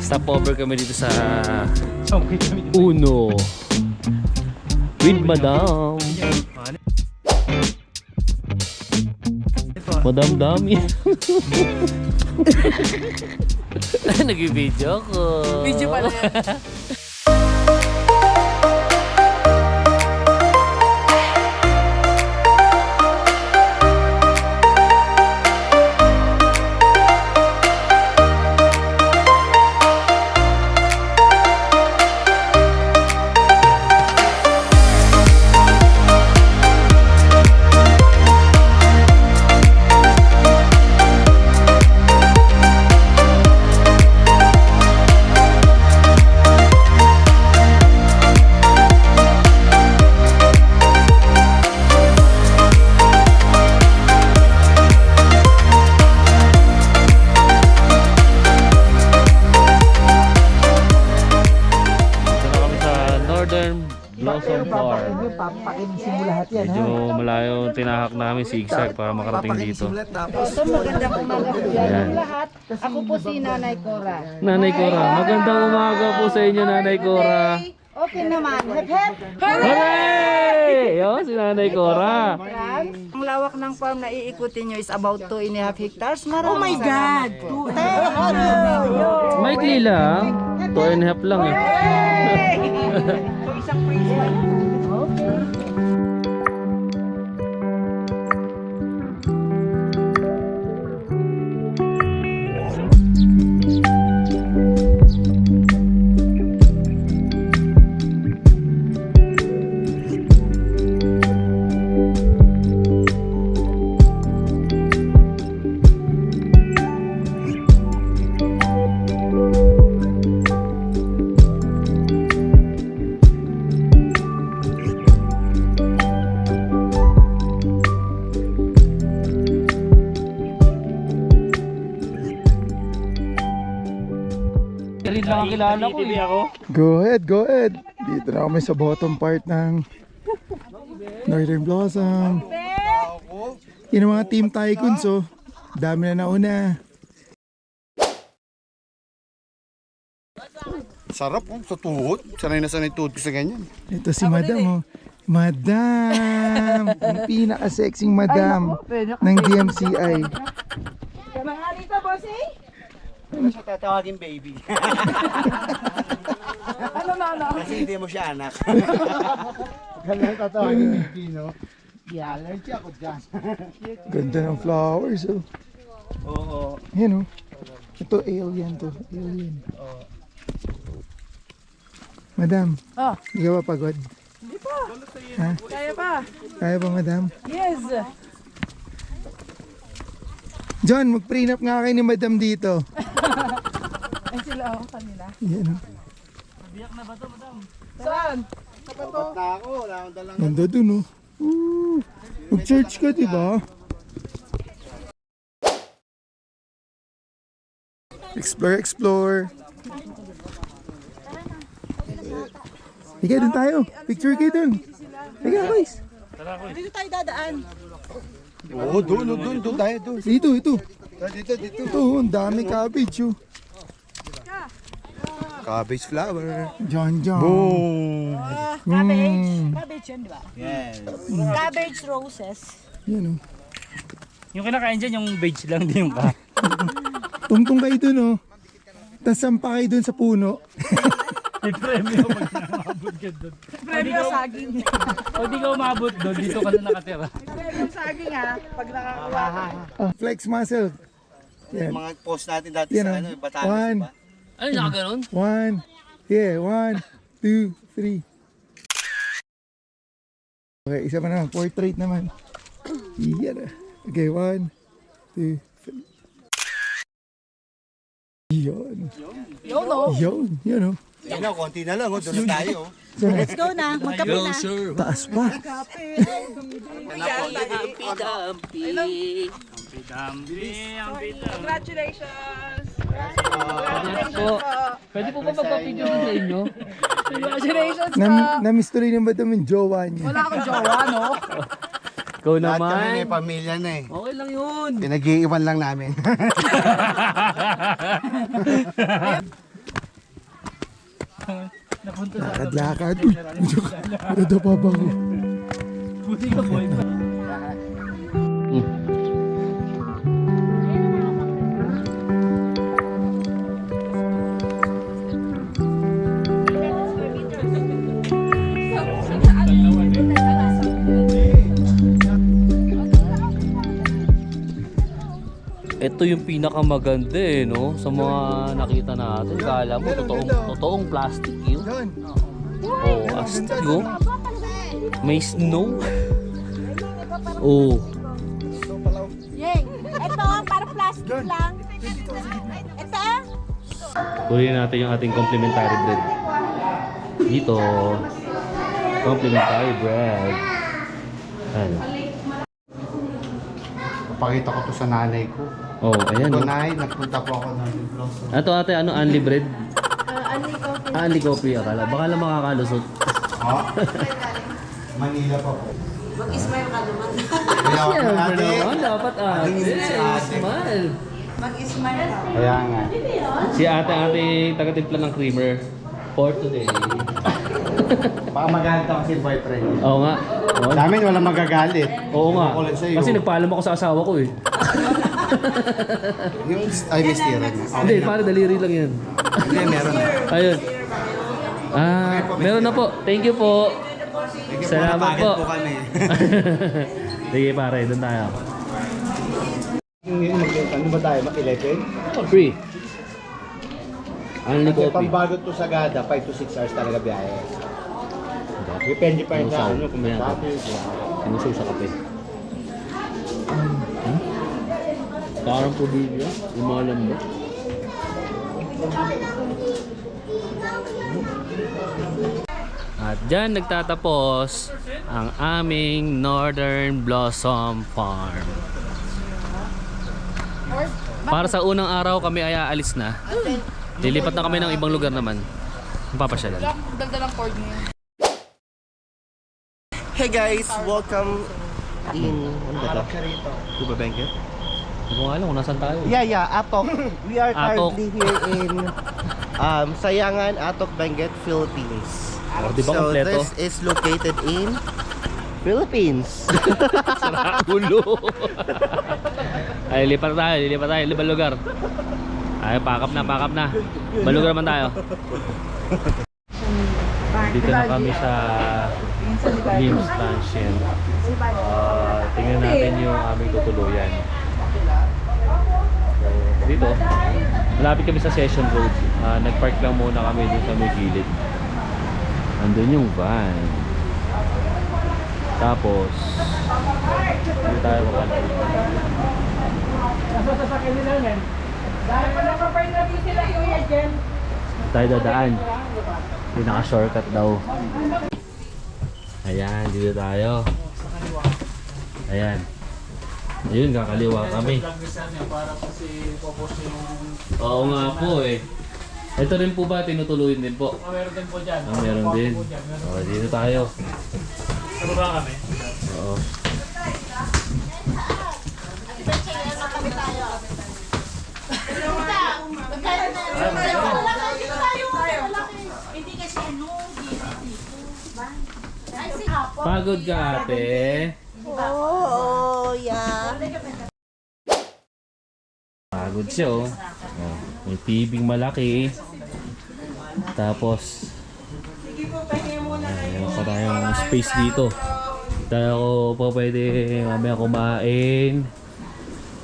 Stopover kami dito sa Uno with Madam. Madam Dami. Nag-video ko. Video pala yan. Blossom Farm. Papakinsin mo lahat yan, Medyo malayo tinahak namin zigzag para makarating dito. Magandang umaga po yan lahat. Ako po si Nanay Cora. Nanay Cora, magandang umaga po sa inyo, Nanay Cora. Okay naman. Hep hep. Hooray! Yo, si Nanay Cora. Ang lawak ng farm na iikutin nyo is about 2.5 hectares. Oh my God! Maikli lang. 2.5 lang eh. Isang principal. Rin lang ang kilala ko eh. Go ahead. Dito na kami sa bottom part ng Northern Blossom. Yun ang mga team tycoons, oh. Dami na nauna. Sarap oh, sa tuhod. Sanay na sanay tuhod ko sa ganyan. Ito si Madam, oh. Madam! Ang pinaka-sexing Madam ng DMCI. Mga rito, bossing? Ano siya tatawagin baby? Ano? Kasi hindi mo siya anak. Kailangan tatawagin baby, no? Allergy ako dyan. Ganda ng flowers, oh. Oo. Yan, oh. Ito alien to. Alien. Madam, hindi ka ba pagod? Hindi pa. Ha? Kaya pa. Kaya ba, Madam? Yes. John, mag-prenup nga kayo ni Madam dito. Ay sila ako kanila. Yan, oh. Saan? Dapat na ako. Wala akong dalang. Ganda dun, oh. Mag-church ka, di ba? Explore. Higa, dun tayo. Picture kayo dun. Higa, guys. Dito tayo dadaan. Oo, doon tayo, doon. Dito. Dito. Ito, ang dami cabbage, oh. Cabbage flower. John. Boom. Cabbage yan, di ba? Yes. Cabbage roses. Yan, oh. Yung kinakain dyan, yung beige lang din yung ka. Tungtong kayo dun, oh. Tapos sampa kayo dun sa puno. May premyo pag nakabot ka doon. Premyo saging. O di ka umabot doon, dito ka na nakatira. Premyo saging ha. Pag nakakuha ka. Flex muscle. Yan. Yung mga post natin dati Yan, sa oh. ano, Batangas, One. diba? Ano nakaganon? 1, 2, 3. Okay, isa pa naman. Portrait naman. Yan. Okay, 1, 2, 3. Yun. Yun, oh. Yan na, konti na lang. Doon na tayo. Let's go na. Magkape na. Taas pa. Congratulations. Po. Pwede po ba magpa-video sa inyo? Congratulations po. Namiss tuloy ng Madam yung jowa niya. Wala akong jowa, no? Ikaw Lahat kami naman. may pamilya na eh. Okay lang yun. Pinag-iiwan lang namin. Lakad-lakad. Uy, nadapa pa ako. Buti ka boy. Ito yung pinakamaganda eh, no? Sa mga nakita natin. Kala mo, totoong plastic yun. Yan. Oh, astig oh. May snow. Oh. Yeng, ito, para plastic lang. Ito, Kunin natin yung ating complimentary bread. Dito. Complimentary bread. Ayan. Papakita ko to sa nanay ko. Oh, ayan. Ito Oh. nay, nagpunta po ako ng Blossom. Ito ate, ano, unli bread? Unli coffee akala. Baka lang makakalusot. Oh. Manila pa po. mag-ismail ka naman. Kaya ako Siyempre ate. naman, dapat ate. Si ate. Smile. Mag-ismail ka. Kaya nga. Si ate taga-timpla ng creamer. For today. Baka magalit ako si boyfriend niya. Oo nga. Oo. Sa amin wala magagalit. Oo nga. Kukulit sa'yo. Kasi nagpaalam ako sa asawa ko eh. Yung ay mistira niya. Hindi, para daliri lang yan. Hindi, meron na. Ayun. Ah, meron na po. Thank you po. Salamat Napagod po. po kami. Sige pare, doon tayo. Ano ba tayo? 11? Free. Unli Kasi coffee. pambagot to sa Gada, 5 to 6 hours talaga biyahe. Depende pa rin sa ano, kung may Ayan. traffic. Sinusaw sa kape. Parang probinsya. Yung mga lambot. At dyan nagtatapos ang aming Northern Blossom Farm. Para sa unang araw kami ay aalis na. Lilipat na kami ng ibang lugar naman. Papasyalan. Hey guys, welcome in ano ba to? Cuba Benguet? Hindi ko nga alam kung nasan tayo. Yeah, Atok. We are Atok. currently here in Sayangan, Atok, Benguet, Philippines. Oh, di ba So kompleto? this is located in Philippines. Ulo. Ay, lipat tayo, ibang lugar. Ay, pakap na. Ibang lugar naman tayo. Dito na kami sa Lims Mansion. Tingnan natin yung aming tutuluyan. So, dito, malapit kami sa Session Road. Nagpark lang muna kami dun sa may gilid. Andun yung van. Tapos, hindi tayo makalapit. Tayo dadaan. Pinaka-shortcut daw. Ayan, dito tayo. Ayan. Ayun, kakaliwa kami. Oo nga po eh. Ito rin po ba, tinutuluyin din po? Meron din po dyan. Meron din. O, dito tayo. Sa baba kami? Oo. Pagod ka ate? Oo, yeah. Pagod siya oh. Oh, may tibing malaki. Tapos meron pa tayong space dito. Tayo po pwede mamaya kumain.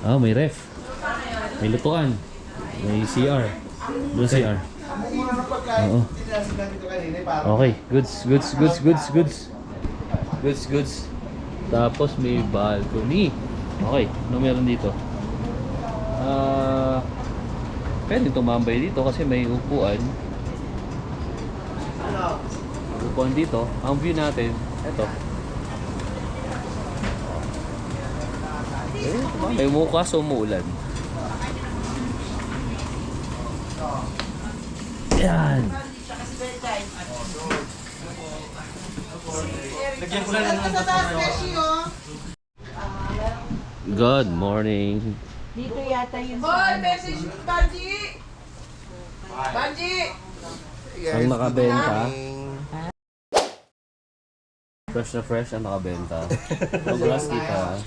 Oh, may ref. May lutuan. May CR. Doon CR. Oo. Okay, goods. Tapos may balcony. Okay, ano meron dito? Pwede tumambay dito kasi may upuan. Upuan dito. Ang view natin, eto. May bukas umuulan. Yan. Good morning. Dito yata yung Ang nakabenta. Fresh na fresh ang nakabenta. Congrats tita.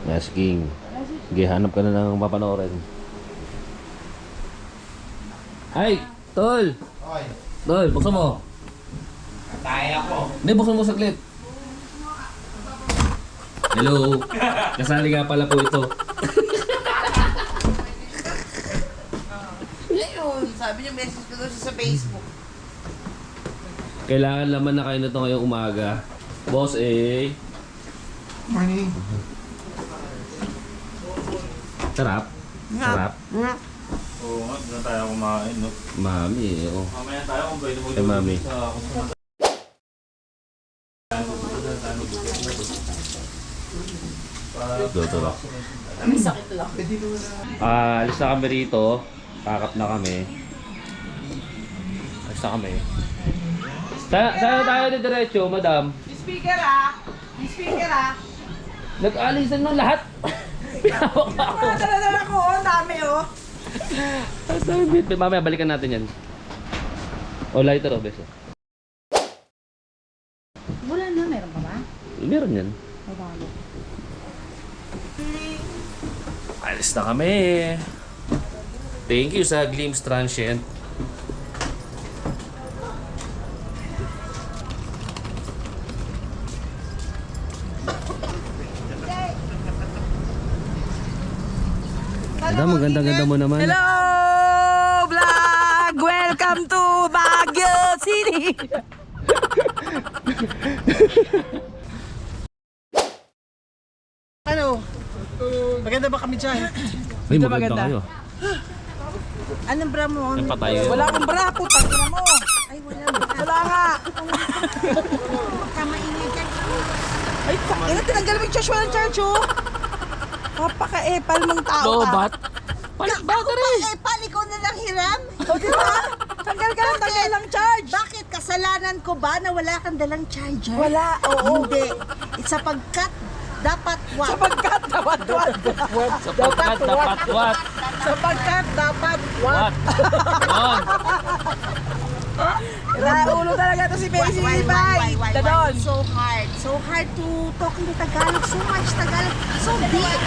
Yes, King. Sige, hanap ka na ng papanoorin. Ay! Tol! Tol, buksan mo. Kaya ko. Hindi, buksan mo saglit. Hello. Kasali nga pala po ito. Ayun, sabi niyo message ko doon sa Facebook. Kailangan laman na kayo na ito ngayong umaga. Boss eh. Morning. Sarap. Sarap. Oo nga, doon tayo kumain, no? Mami, oo. Mamaya tayo kung pwede mo Eh, mami. Dito lang. Alis na kami rito. Kakap na kami. Alis na kami. Saan tayo na diretso, madam? Speaker ah! Speaker ah! Nag-alisan ng lahat. Pinawak na ako. Dala-dala ko, ang dami oh! Mamaya balikan natin yan. O lighter o beso. Wala na, meron pa ba? Meron yan. Alis na kami. Thank you sa Glimpse Transient. Madam, maganda-ganda mo naman. Hello vlog! Welcome to Baguio City! Ano? Maganda ba kami dyan? Ay, maganda kayo. Anong bra mo? Ay, patay. Wala akong bra, putang ina mo! Ay, wala. Wala nga! Kamaingay dyan. Ay, ina, tinanggal mo yung Joshua ng charge, oh! Kapaka-epal mong tao ka. Lobat? Palit battery! Kapaka-epal, ikaw na lang hiram? O, di ba? Tanggal ka lang, tanggal lang charge. Bakit? Kasalanan ko ba na wala kang dalang charger? Wala, oo. Hindi. It's sapagkat dapat what? Sapagkat dapat what? Sapagkat dapat what? Sapagkat dapat what? What? Ulo talaga to si Baby Bye. Dadon. So hard to talk in Tagalog. So much Tagalog. So deep.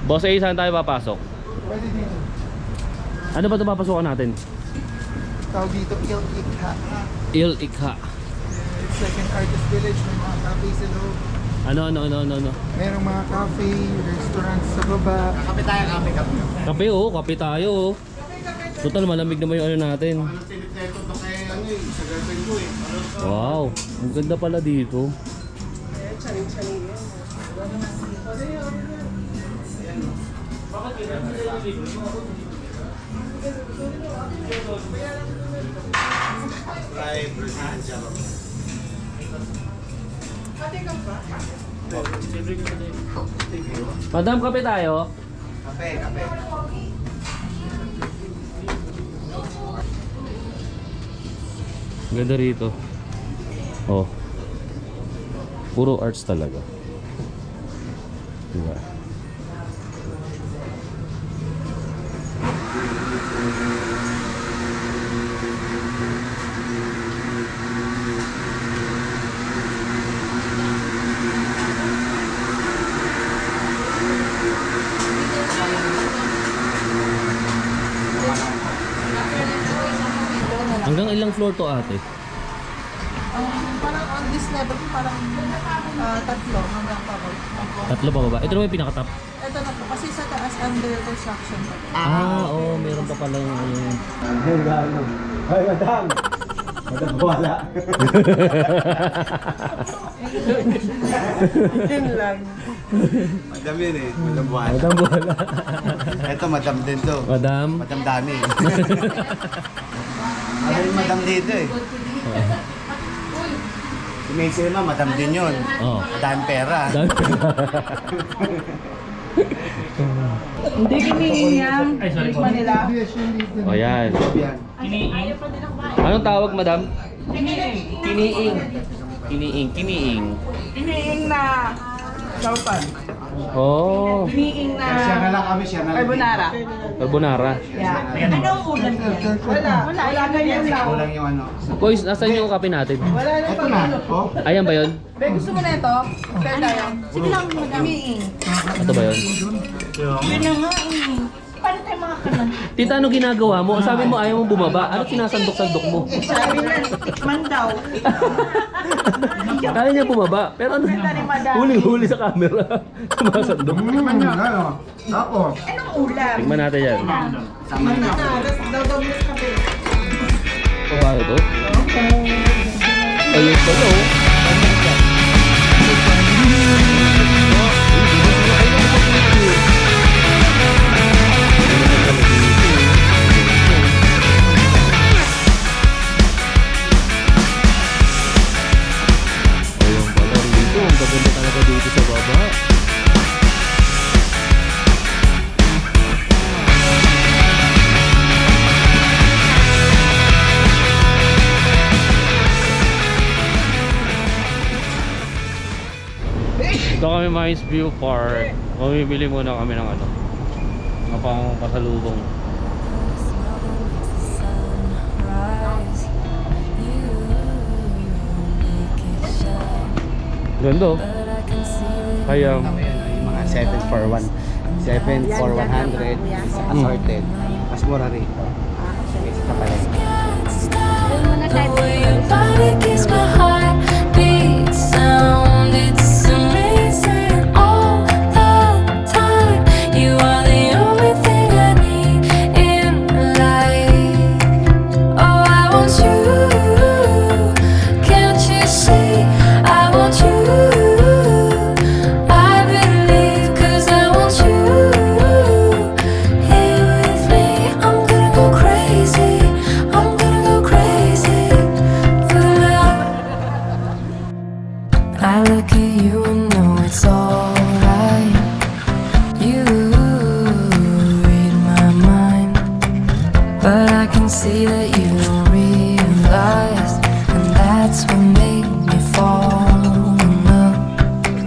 Boss A, saan tayo papasok? Pwede dito. Ano ba ito papasukan natin? Tawag dito, Il-Ikha. Il-Ikha. It's like an artist village. May mga cafe sa loob. Ano? Merong mga cafe, restaurants sa baba. Kape tayo, kape. Kape oh, kape tayo oh. Total, malamig naman yung ano natin. Wow, ang ganda pala dito. Madam, kape tayo. Kape. Ganda rito. Oh. Puro arts talaga. Diba? Hanggang ilang floor to ate? Parang on this level, parang tatlo hanggang pababa. Tatlo pa baba. Ito naman yung pinakatap. Ito na po, kasi sa taas under construction pa. Oo, meron pa pala yung ano. Ay, madam! Madam, wala. Yun lang. Madam yun eh, madam wala. Madam wala. Ito, madam din to. Madam. Madam dami. Ano yung madam dito eh. Si Macy naman, madam din yun. Oh. Madam pera. Hindi kinihiyang tikman nila. O yan. Anong tawag, madam? Kiniing. Kiniing. Iniing na saupan. Oh, Iniing na Siya na lang kami, siya na lang. carbonara. carbonara. Anong ulam yan? Wala ganyan lang. Kulang yung ano. Boys, nasaan yung kape natin? Ito na. Oh. Ayan ba yun? Be, gusto mo na ito? Share tayo. Sige lang, madam. Iniing. Ito ba yun? Yun na nga, iniing. Paano tayo mga kanan? Tita, ano ginagawa mo? Sabi mo ayaw mo bumaba. Ano sinasandok-sandok mo? Sabi na, tikman daw. Kaya niya bumaba. Pero ano? Huling-huli sa camera. Sumasandok. Ano? Tapos. Anong ulam? Tingnan natin yan. Sama na. O, paano to? Ayun pa to. Ayun pala dito. Ang gaganda talaga dito sa baba. Ito kami Mines View Park. Mamibili muna kami ng ano, ng pang pasalubong. Ganda oh. Kaya Yung mga 7 for 1. 7 for 100. Assorted. Mas mura rito. Ito pala. The way your body gives my heart beat sound, it's amazing all the time. You are the only thing I need in life. Oh, I want you. Can't you see? I want you. I believe 'cause I want you here with me. I'm gonna go crazy. I'm gonna go crazy for love. I look at you and know it's alright. You read my mind, but I can see that you don't realize, and that's what made me fall in love.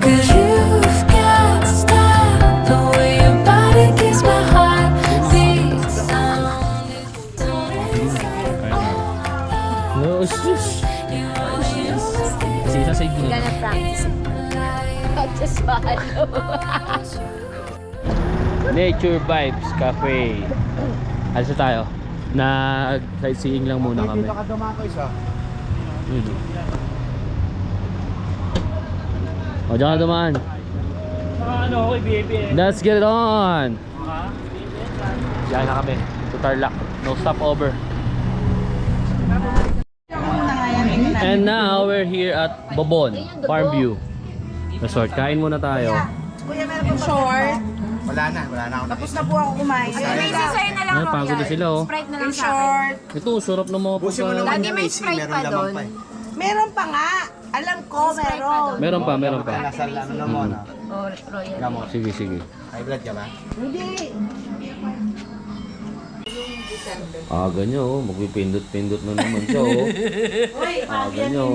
'Cause you've got style, the way your body gives my heart beat sound. It's amazing all no, sus. you are the only thing Kasi isa sa igli. just follow. Nature Vibes Cafe. Alis na tayo. Nag-sightseeing lang muna kami. Dito ka dumako isa. Yun. O, dyan ka dumaan. Let's get it on! Diyan na kami. To Tarlac. No stopover. And now, we're here at Bobon Farm View Resort. Kain muna tayo. Kuya, meron pa short. Wala na ako. Tapos na po ako kumain. Ay, pagod na sila oh. Sprite na lang Yung sa akin. short. Ito, sarap na mga Busin mo pagkain. naman Lagi yung may AC, Sprite meron pa lamang doon. pa eh. Meron pa nga. Alam ko, meron. Meron pa, meron pa. Nasa ano mo na. Oh, Royal. Gamot. Sige, sige. High blood ka ba? Hindi. Aga nyo, magpipindot-pindot na naman siya oh. Aga nyo.